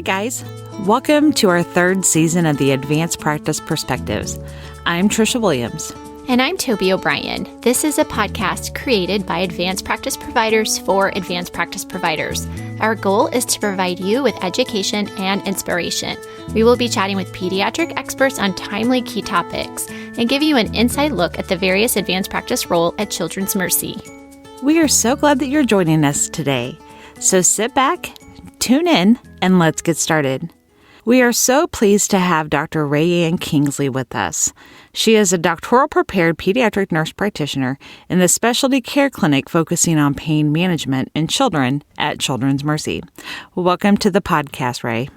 Hi, guys. Welcome to our third season of the Advanced Practice Perspectives. I'm Trisha Williams. And I'm Toby O'Brien. This is a podcast created by advanced practice providers for advanced practice providers. Our goal is to provide you with education and inspiration. We will be chatting with pediatric experts on timely key topics and give you an inside look at the various advanced practice role at Children's Mercy. We are so glad that you're joining us today. So sit back, tune in, and let's get started. We are so pleased to have Dr. Rae Ann Kingsley with us. She is a doctoral prepared pediatric nurse practitioner in the specialty care clinic focusing on pain management in children at Children's Mercy. Welcome to the podcast, Rae.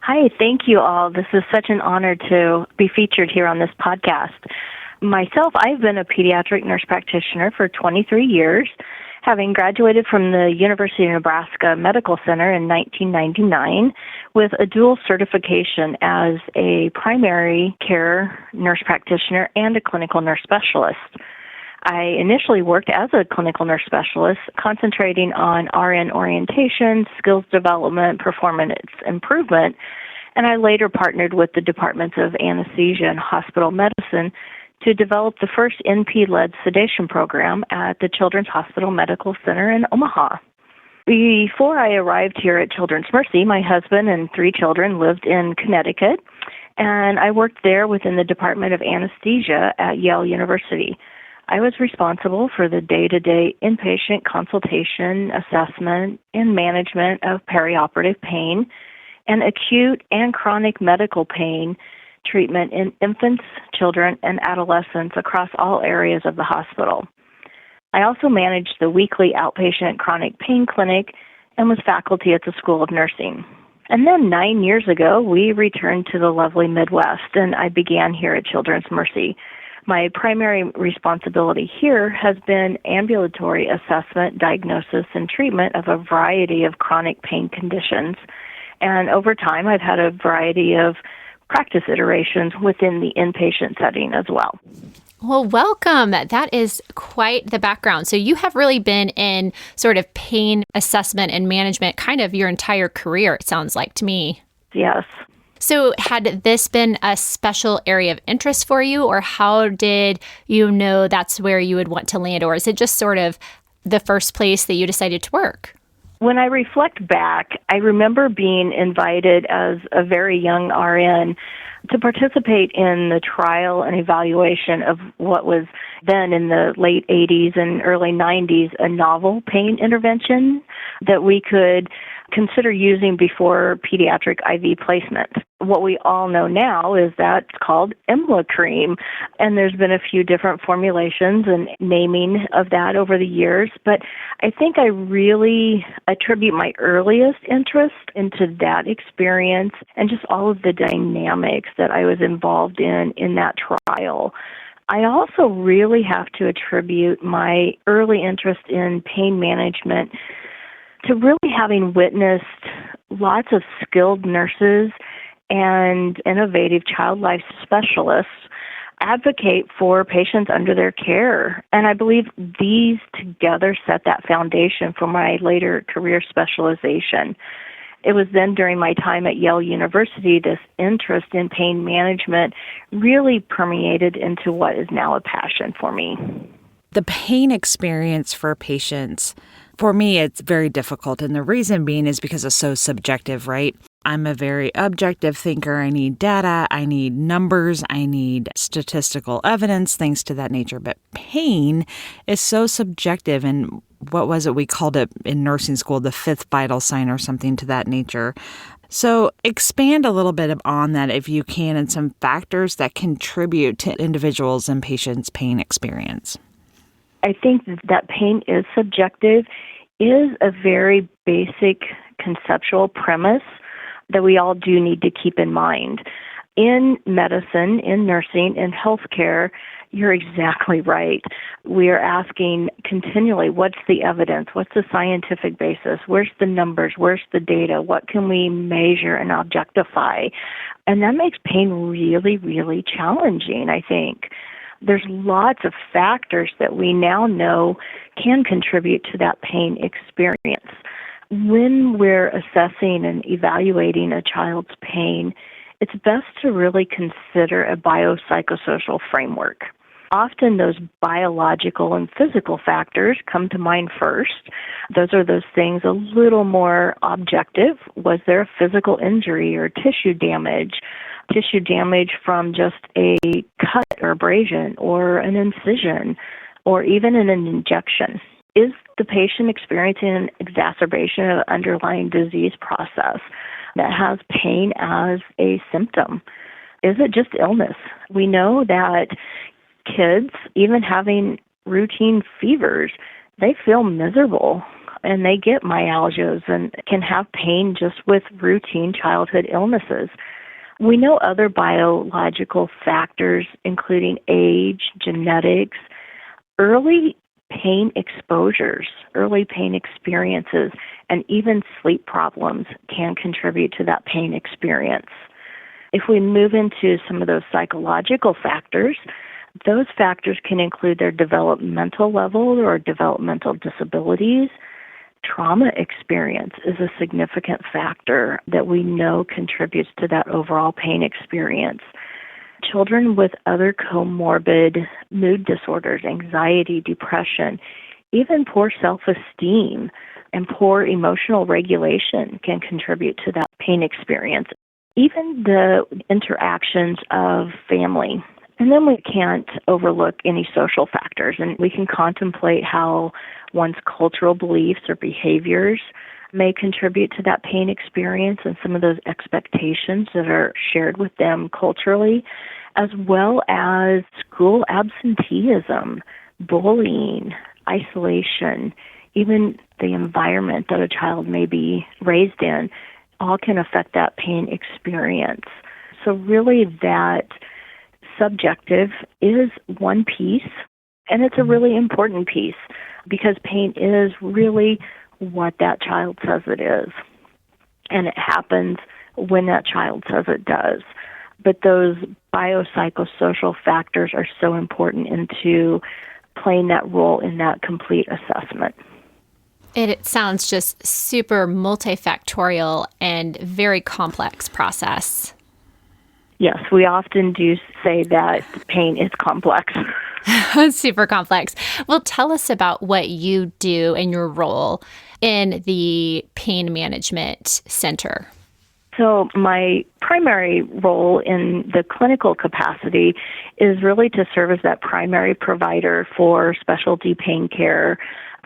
Hi, thank you all. This is such an honor to be featured here on this podcast. Myself, I've been a pediatric nurse practitioner for 23 years, having graduated from the University of Nebraska Medical Center in 1999 with a dual certification as a primary care nurse practitioner and a clinical nurse specialist. I initially worked as a clinical nurse specialist, concentrating on RN orientation, skills development, performance improvement, and I later partnered with the Departments of Anesthesia and Hospital Medicine to develop the first NP-led sedation program at the Children's Hospital Medical Center in Omaha. Before I arrived here at Children's Mercy, my husband and 3 children lived in Connecticut, and I worked there within the Department of Anesthesia at Yale University. I was responsible for the day-to-day inpatient consultation, assessment, and management of perioperative pain and acute and chronic medical pain treatment in infants, children, and adolescents across all areas of the hospital. I also managed the weekly outpatient chronic pain clinic and was faculty at the School of Nursing. And then 9 years ago, we returned to the lovely Midwest, and I began here at Children's Mercy. My primary responsibility here has been ambulatory assessment, diagnosis, and treatment of a variety of chronic pain conditions. And over time, I've had a variety of practice iterations within the inpatient setting as well. Well, welcome. That is quite the background. So you have really been in sort of pain assessment and management kind of your entire career, it sounds like to me. Yes. So had this been a special area of interest for you, or how did you know that's where you would want to land? Or is it just sort of the first place that you decided to work? When I reflect back, I remember being invited as a very young RN to participate in the trial and evaluation of what was then in the late 80s and early 90s, a novel pain intervention that we could consider using before pediatric IV placement. What we all know now is that's called EMLA cream, and there's been a few different formulations and naming of that over the years, but I think I really attribute my earliest interest into that experience and just all of the dynamics that I was involved in that trial. I also really have to attribute my early interest in pain management to really having witnessed lots of skilled nurses and innovative child life specialists advocate for patients under their care. And I believe these together set that foundation for my later career specialization. It was then during my time at Yale University, this interest in pain management really permeated into what is now a passion for me. The pain experience for patients, for me, it's very difficult. And the reason being is because it's so subjective, right? I'm a very objective thinker. I need data. I need numbers. I need statistical evidence, things to that nature. But pain is so subjective. And what was it? We called it in nursing school the fifth vital sign or something to that nature. So expand a little bit on that if you can, and some factors that contribute to individuals and patients' pain experience. I think that pain is subjective is a very basic conceptual premise that we all do need to keep in mind. In medicine, in nursing, in healthcare, you're exactly right. We are asking continually, what's the evidence? What's the scientific basis? Where's the numbers? Where's the data? What can we measure and objectify? And that makes pain really, really challenging, I think. There's lots of factors that we now know can contribute to that pain experience. When we're assessing and evaluating a child's pain, it's best to really consider a biopsychosocial framework. Often those biological and physical factors come to mind first. Those are those things a little more objective. Was there a physical injury or tissue damage? Tissue damage from just a cut or abrasion or an incision or even an injection. Is the patient experiencing an exacerbation of the underlying disease process that has pain as a symptom? Is it just illness? We know that kids, even having routine fevers, they feel miserable and they get myalgias and can have pain just with routine childhood illnesses. We know other biological factors, including age, genetics, early pain exposures, early pain experiences, and even sleep problems can contribute to that pain experience. If we move into some of those psychological factors, those factors can include their developmental level or developmental disabilities. Trauma experience is a significant factor that we know contributes to that overall pain experience. Children with other comorbid mood disorders, anxiety, depression, even poor self-esteem and poor emotional regulation can contribute to that pain experience. Even the interactions of family. And then we can't overlook any social factors, and we can contemplate how one's cultural beliefs or behaviors may contribute to that pain experience and some of those expectations that are shared with them culturally, as well as school absenteeism, bullying, isolation, even the environment that a child may be raised in, all can affect that pain experience. So really that subjective is one piece, and it's a really important piece because pain is really what that child says it is, and it happens when that child says it does. But those biopsychosocial factors are so important into playing that role in that complete assessment. It sounds just super multifactorial and very complex process. Yes, we often do say that pain is complex. Super complex. Well, tell us about what you do in your role in the Pain Management Center. So my primary role in the clinical capacity is really to serve as that primary provider for specialty pain care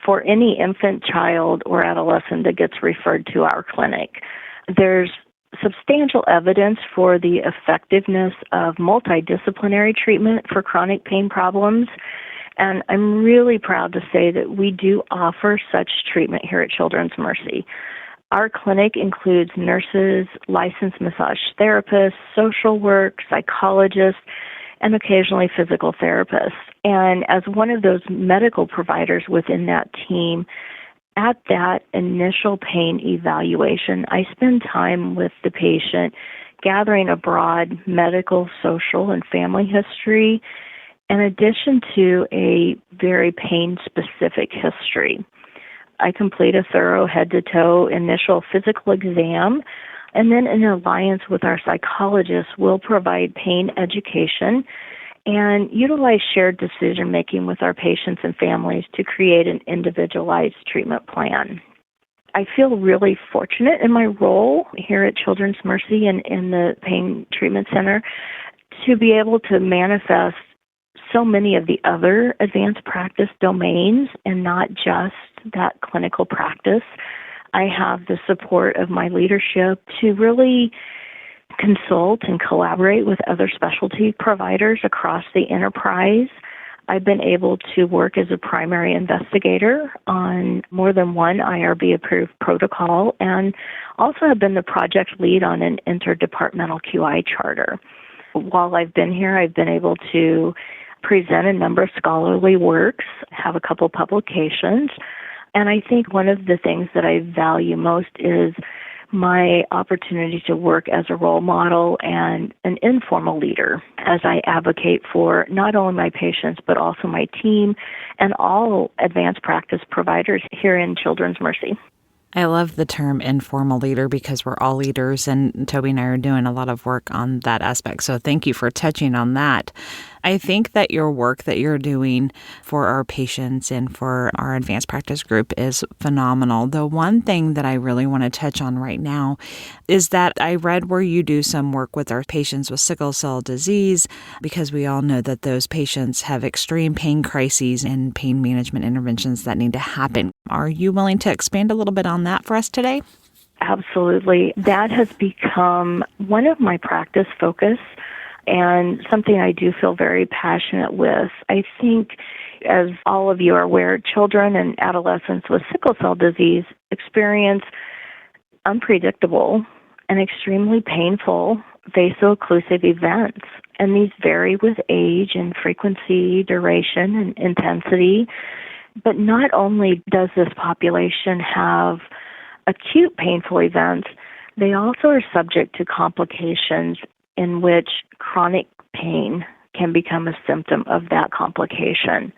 for any infant, child, or adolescent that gets referred to our clinic. There's substantial evidence for the effectiveness of multidisciplinary treatment for chronic pain problems, and I'm really proud to say that we do offer such treatment here at Children's Mercy. Our clinic includes nurses, licensed massage therapists, social work, psychologists, and occasionally physical therapists. And as one of those medical providers within that team, at that initial pain evaluation, I spend time with the patient gathering a broad medical, social, and family history, in addition to a very pain-specific history. I complete a thorough head-to-toe initial physical exam, and then in alliance with our psychologist, we'll provide pain education and utilize shared decision-making with our patients and families to create an individualized treatment plan. I feel really fortunate in my role here at Children's Mercy and in the Pain Treatment Center to be able to manifest so many of the other advanced practice domains and not just that clinical practice. I have the support of my leadership to really consult and collaborate with other specialty providers across the enterprise. I've been able to work as a primary investigator on more than one IRB-approved protocol and also have been the project lead on an interdepartmental QI charter. While I've been here, I've been able to present a number of scholarly works, have a couple publications, and I think one of the things that I value most is my opportunity to work as a role model and an informal leader as I advocate for not only my patients but also my team and all advanced practice providers here in Children's Mercy. I love the term informal leader because we're all leaders, and Toby and I are doing a lot of work on that aspect. So thank you for touching on that. I think that your work that you're doing for our patients and for our advanced practice group is phenomenal. The one thing that I really want to touch on right now is that I read where you do some work with our patients with sickle cell disease, because we all know that those patients have extreme pain crises and pain management interventions that need to happen. Are you willing to expand a little bit on that for us today? Absolutely. That has become one of my practice focus and something I do feel very passionate with. I think, as all of you are aware, children and adolescents with sickle cell disease experience unpredictable and extremely painful vaso-occlusive events. And these vary with age and frequency, duration, and intensity. But not only does this population have acute painful events, they also are subject to complications in which chronic pain can become a symptom of that complication.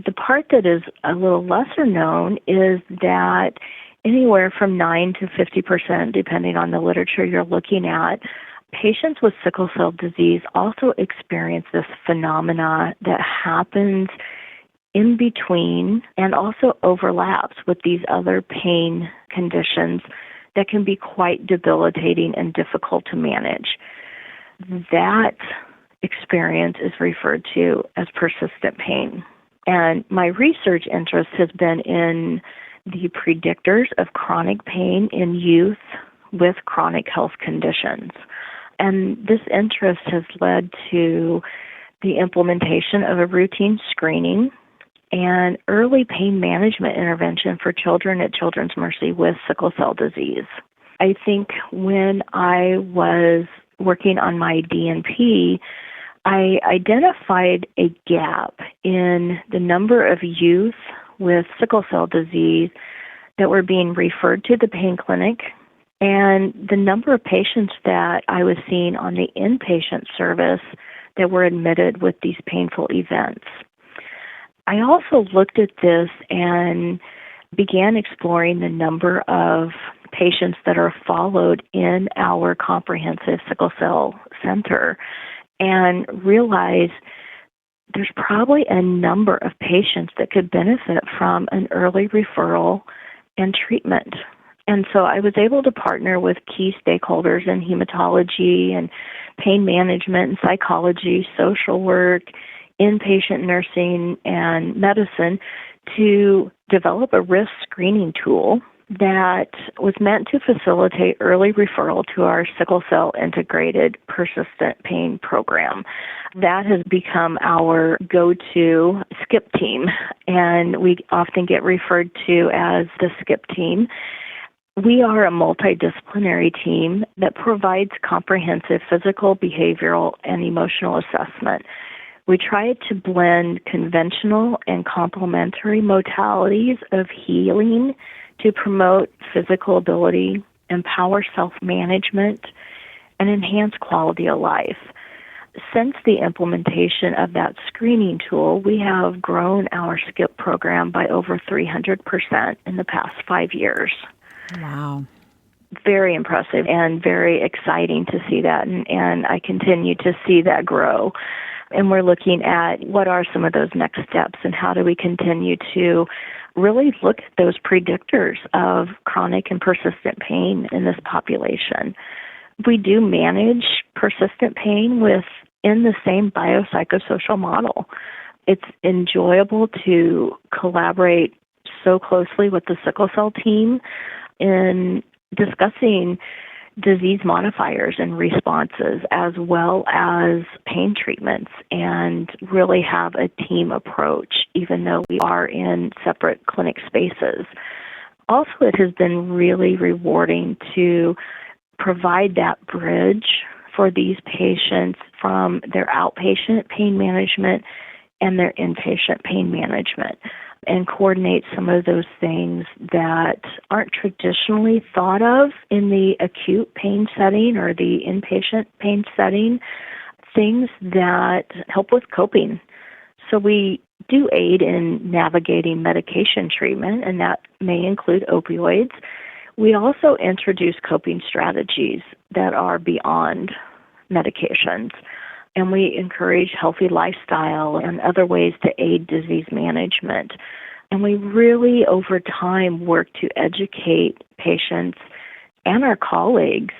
The part that is a little lesser known is that anywhere from 9 to 50%, depending on the literature you're looking at, patients with sickle cell disease also experience this phenomena that happens in between and also overlaps with these other pain conditions that can be quite debilitating and difficult to manage. That experience is referred to as persistent pain. And my research interest has been in the predictors of chronic pain in youth with chronic health conditions. And this interest has led to the implementation of a routine screening and early pain management intervention for children at Children's Mercy with sickle cell disease. I think when I was working on my DNP, I identified a gap in the number of youth with sickle cell disease that were being referred to the pain clinic and the number of patients that I was seeing on the inpatient service that were admitted with these painful events. I also looked at this and began exploring the number of patients that are followed in our comprehensive sickle cell center and realized there's probably a number of patients that could benefit from an early referral and treatment. And so I was able to partner with key stakeholders in hematology and pain management and psychology, social work, inpatient nursing, and medicine to develop a risk screening tool that was meant to facilitate early referral to our sickle cell integrated persistent pain program. That has become our go-to SCIP team, and we often get referred to as the SCIP team. We are a multidisciplinary team that provides comprehensive physical, behavioral, and emotional assessment. We try to blend conventional and complementary modalities of healing to promote physical ability, empower self-management, and enhance quality of life. Since the implementation of that screening tool, we have grown our SCIP program by over 300% in the past 5 years. Wow. Very impressive and very exciting to see that, and I continue to see that grow. And we're looking at what are some of those next steps and how do we continue to really look at those predictors of chronic and persistent pain in this population. We do manage persistent pain within the same biopsychosocial model. It's enjoyable to collaborate so closely with the sickle cell team in discussing disease modifiers and responses as well as pain treatments and really have a team approach even though we are in separate clinic spaces. Also, it has been really rewarding to provide that bridge for these patients from their outpatient pain management and their inpatient pain management and coordinate some of those things that aren't traditionally thought of in the acute pain setting or the inpatient pain setting, things that help with coping. So we do aid in navigating medication treatment, and that may include opioids. We also introduce coping strategies that are beyond medications, and we encourage healthy lifestyle and other ways to aid disease management. And we really, over time, work to educate patients and our colleagues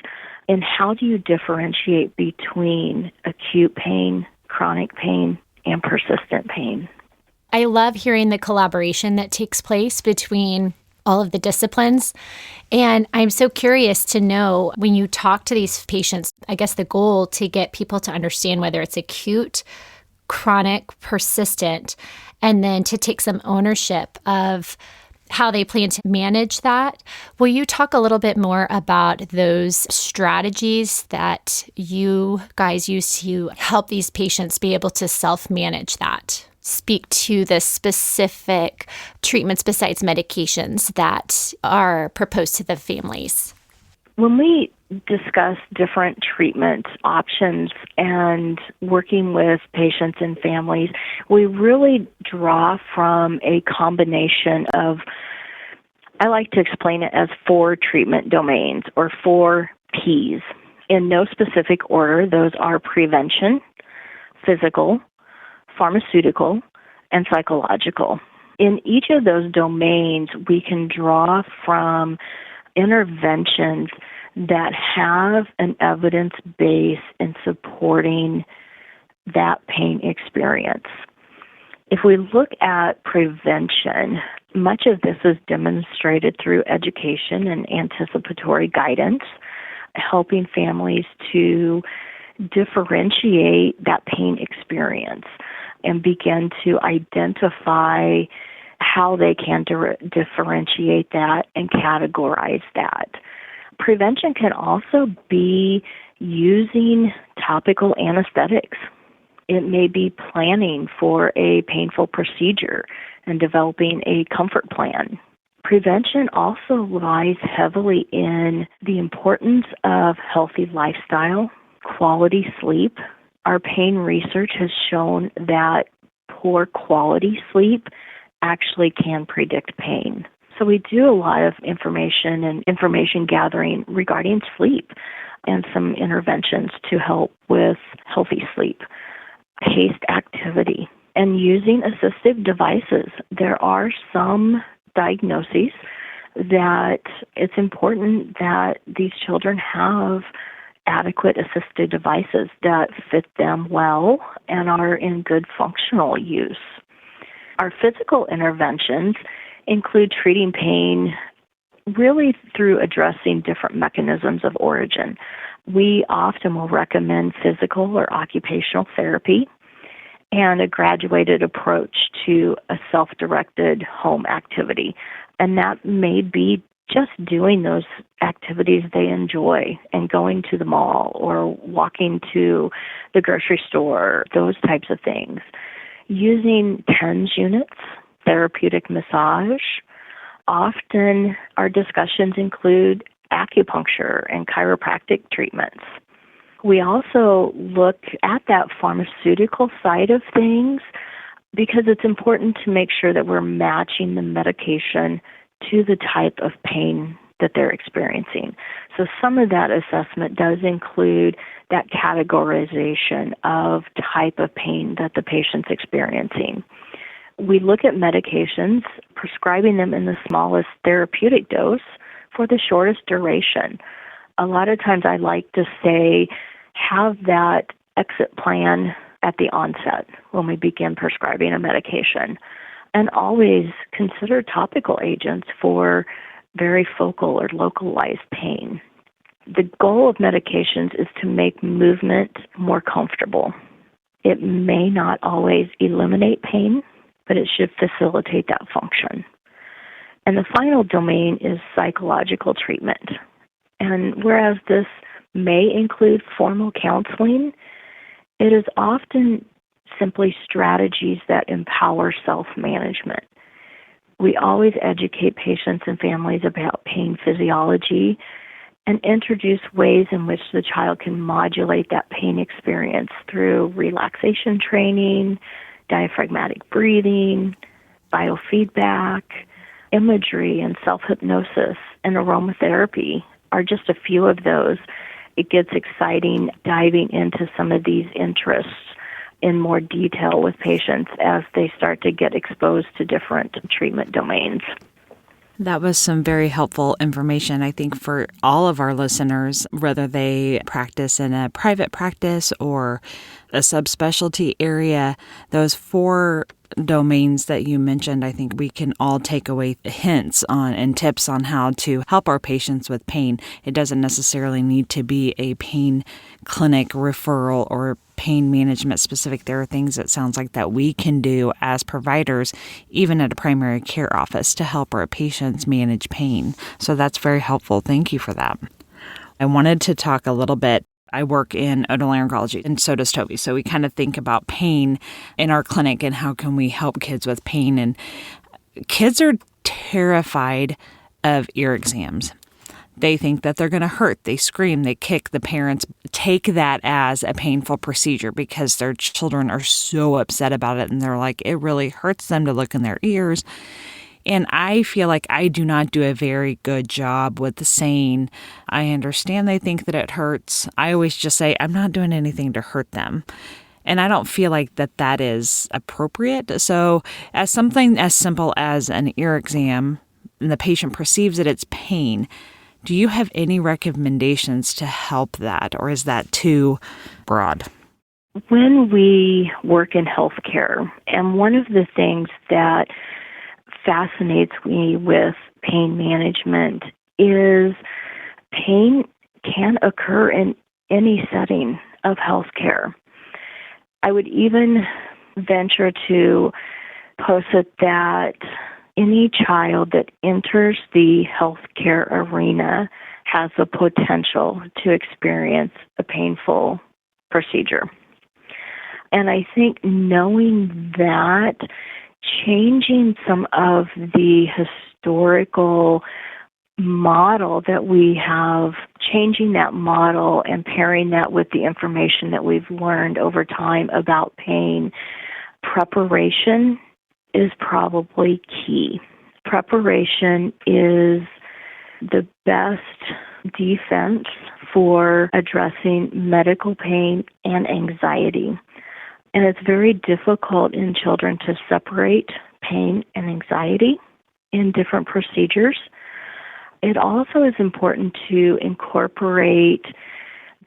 in how do you differentiate between acute pain, chronic pain, and persistent pain. I love hearing the collaboration that takes place between all of the disciplines. And I'm so curious to know, when you talk to these patients, I guess the goal to get people to understand whether it's acute, chronic, persistent, and then to take some ownership of how they plan to manage that. Will you talk a little bit more about those strategies that you guys use to help these patients be able to self-manage that? Speak to the specific treatments besides medications that are proposed to the families. When we discuss different treatment options and working with patients and families, we really draw from a combination of, I like to explain it as 4 treatment domains or 4 Ps. In no specific order, those are prevention, physical, pharmaceutical, and psychological. In each of those domains, we can draw from interventions that have an evidence base in supporting that pain experience. If we look at prevention, much of this is demonstrated through education and anticipatory guidance, helping families to differentiate that pain experience and begin to identify how they can differentiate that and categorize that. Prevention can also be using topical anesthetics. It may be planning for a painful procedure and developing a comfort plan. Prevention also lies heavily in the importance of healthy lifestyle, quality sleep. Our pain research has shown that poor quality sleep actually can predict pain. So we do a lot of information and information gathering regarding sleep and some interventions to help with healthy sleep. Paced activity and using assistive devices. There are some diagnoses that it's important that these children have adequate assistive devices that fit them well and are in good functional use. Our physical interventions include treating pain really through addressing different mechanisms of origin. We often will recommend physical or occupational therapy and a graduated approach to a self-directed home activity. And that may be just doing those activities they enjoy and going to the mall or walking to the grocery store, those types of things. Using TENS units, therapeutic massage. Often our discussions include acupuncture and chiropractic treatments. We also look at that pharmaceutical side of things because it's important to make sure that we're matching the medication to the type of pain that they're experiencing. So some of that assessment does include that categorization of type of pain that the patient's experiencing. We look at medications, prescribing them in the smallest therapeutic dose for the shortest duration. A lot of times I like to say, have that exit plan at the onset when we begin prescribing a medication. And always consider topical agents for very focal or localized pain. The goal of medications is to make movement more comfortable. It may not always eliminate pain, but it should facilitate that function. And the final domain is psychological treatment. And whereas this may include formal counseling, it is often simply strategies that empower self-management. We always educate patients and families about pain physiology and introduce ways in which the child can modulate that pain experience through relaxation training, diaphragmatic breathing, biofeedback, imagery, and self-hypnosis and aromatherapy are just a few of those. It gets exciting diving into some of these interests in more detail with patients as they start to get exposed to different treatment domains. That was some very helpful information, I think, for all of our listeners, whether they practice in a private practice or a subspecialty area. Those 4 domains that you mentioned, I think we can all take away hints on and tips on how to help our patients with pain. It doesn't necessarily need to be a pain clinic referral or pain management specific. There are things that sounds like that we can do as providers, even at a primary care office, to help our patients manage pain. So that's very helpful. Thank you for that. I wanted to talk a little bit. I work in otolaryngology, and so does Toby. So we kind of think about pain in our clinic and how can we help kids with pain. And kids are terrified of ear exams. They think that they're going to hurt. They scream, they kick. The parents take that as a painful procedure because their children are so upset about it. And they're like, it really hurts them to look in their ears. And I feel like I do not do a very good job with saying, I understand they think that it hurts. I always just say, I'm not doing anything to hurt them. And I don't feel like that is appropriate. So as something as simple as an ear exam, and the patient perceives that it's pain, do you have any recommendations to help that, or is that too broad? When we work in healthcare, and one of the things that fascinates me with pain management is pain can occur in any setting of healthcare. I would even venture to posit that any child that enters the healthcare arena has the potential to experience a painful procedure. And I think knowing that, changing some of the historical model that we have, changing that model and pairing that with the information that we've learned over time about pain, preparation is probably key. Preparation is the best defense for addressing medical pain and anxiety. And it's very difficult in children to separate pain and anxiety in different procedures. It also is important to incorporate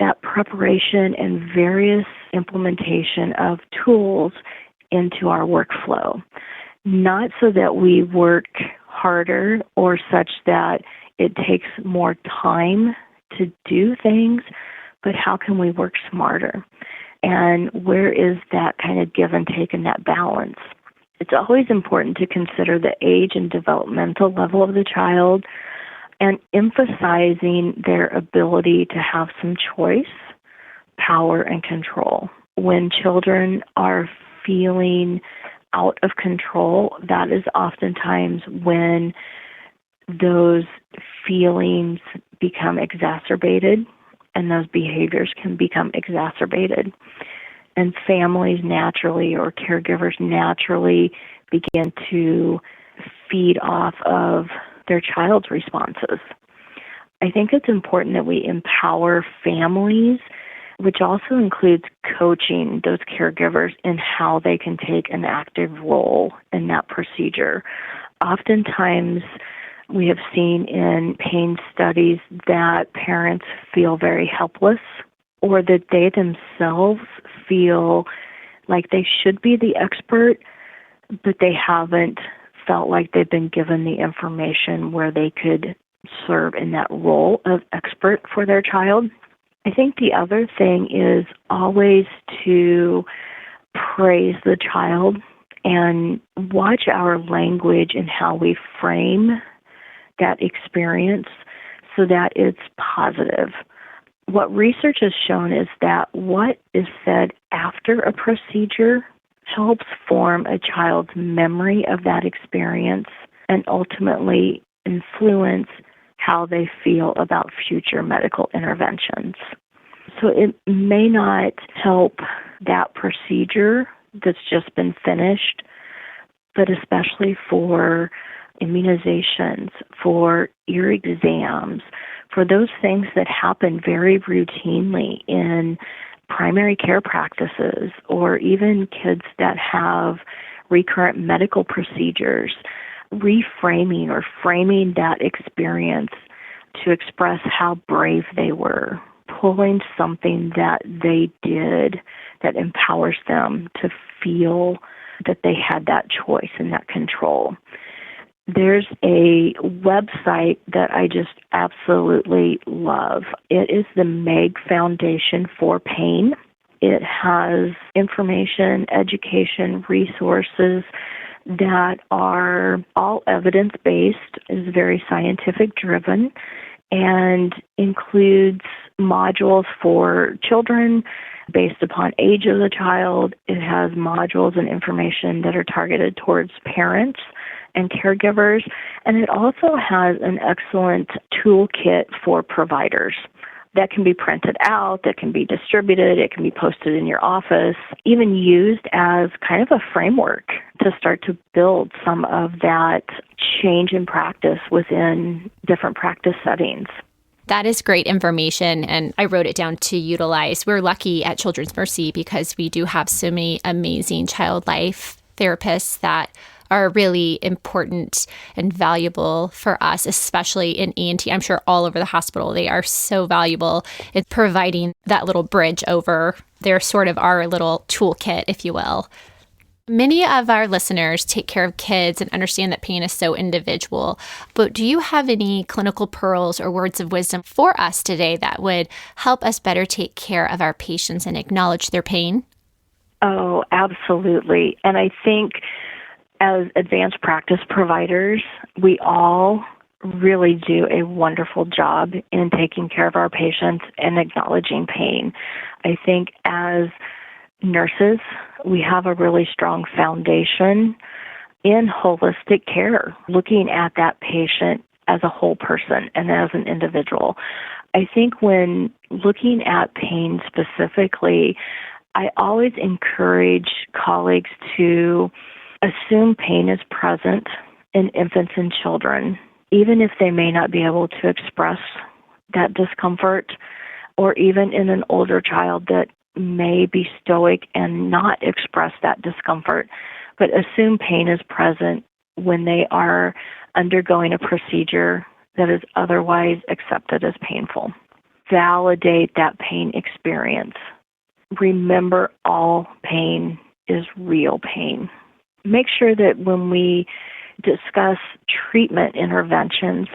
that preparation and various implementation of tools into our workflow, not so that we work harder or such that it takes more time to do things, but how can we work smarter? And where is that kind of give and take and that balance? It's always important to consider the age and developmental level of the child and emphasizing their ability to have some choice, power, and control. When children are feeling out of control, that is oftentimes when those feelings become exacerbated and those behaviors can become exacerbated. And families naturally or caregivers naturally begin to feed off of their child's responses. I think it's important that we empower families, which also includes coaching those caregivers in how they can take an active role in that procedure. Oftentimes, we have seen in pain studies that parents feel very helpless or that they themselves feel like they should be the expert, but they haven't felt like they've been given the information where they could serve in that role of expert for their child. I think the other thing is always to praise the child and watch our language and how we frame that experience so that it's positive. What research has shown is that what is said after a procedure helps form a child's memory of that experience and ultimately influence how they feel about future medical interventions. So it may not help that procedure that's just been finished, but especially for immunizations, for ear exams, for those things that happen very routinely in primary care practices, or even kids that have recurrent medical procedures, reframing or framing that experience to express how brave they were, pulling something that they did that empowers them to feel that they had that choice and that control. There's a website that I just absolutely love. It is the Meg Foundation for Pain. It has information, education, resources that are all evidence-based, is very scientific-driven, and includes modules for children based upon age of the child. It has modules and information that are targeted towards parents and caregivers, and it also has an excellent toolkit for providers that can be printed out, that can be distributed, it can be posted in your office, even used as kind of a framework to start to build some of that change in practice within different practice settings. That is great information, and I wrote it down to utilize. We're lucky at Children's Mercy because we do have so many amazing child life therapists that are really important and valuable for us, especially in ENT. I'm sure all over the hospital, they are so valuable in providing that little bridge over. They're sort of our little toolkit, if you will. Many of our listeners take care of kids and understand that pain is so individual. But do you have any clinical pearls or words of wisdom for us today that would help us better take care of our patients and acknowledge their pain? Oh, absolutely. And I think as advanced practice providers, we all really do a wonderful job in taking care of our patients and acknowledging pain. I think as nurses, we have a really strong foundation in holistic care, looking at that patient as a whole person and as an individual. I think when looking at pain specifically, I always encourage colleagues to assume pain is present in infants and children, even if they may not be able to express that discomfort, or even in an older child that may be stoic and not express that discomfort, but assume pain is present when they are undergoing a procedure that is otherwise accepted as painful. Validate that pain experience. Remember, all pain is real pain. Make sure that when we discuss treatment interventions,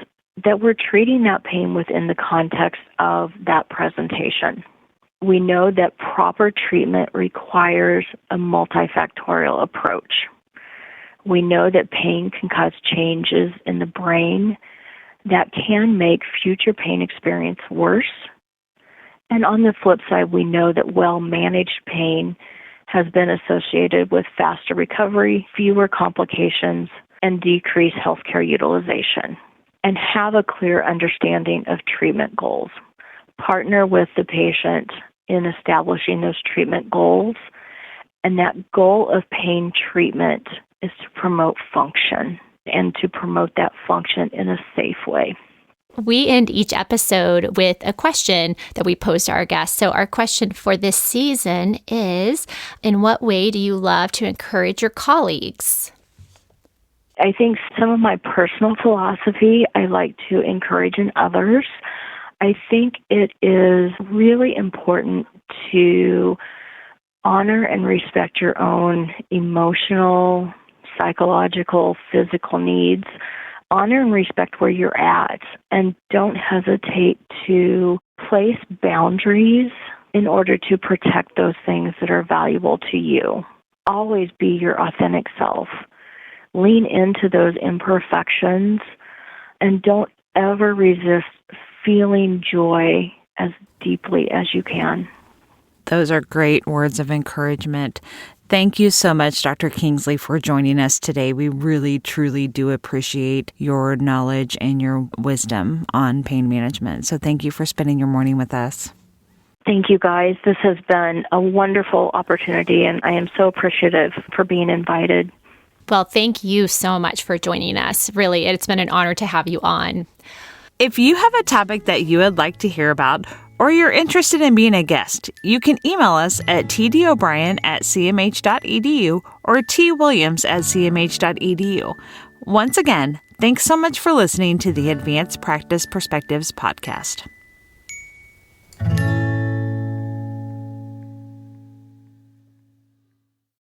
that we're treating that pain within the context of that presentation. We know that proper treatment requires a multifactorial approach. We know that pain can cause changes in the brain that can make future pain experience worse. And on the flip side, we know that well-managed pain has been associated with faster recovery, fewer complications, and decreased healthcare utilization. And have a clear understanding of treatment goals. Partner with the patient in establishing those treatment goals. And that goal of pain treatment is to promote function and to promote that function in a safe way. We end each episode with a question that we pose to our guests. So our question for this season is, in what way do you love to encourage your colleagues? I think some of my personal philosophy I like to encourage in others. I think it is really important to honor and respect your own emotional, psychological, physical needs. Honor and respect where you're at, and don't hesitate to place boundaries in order to protect those things that are valuable to you. Always be your authentic self. Lean into those imperfections, and don't ever resist feeling joy as deeply as you can. Those are great words of encouragement. Thank you so much, Dr. Kingsley, for joining us today. We really, truly do appreciate your knowledge and your wisdom on pain management. So thank you for spending your morning with us. Thank you, guys. This has been a wonderful opportunity, and I am so appreciative for being invited. Well, thank you so much for joining us. Really, it's been an honor to have you on. If you have a topic that you would like to hear about, or you're interested in being a guest, you can email us at tdobrien@cmh.edu or twilliams@cmh.edu. Once again, thanks so much for listening to the Advanced Practice Perspectives podcast.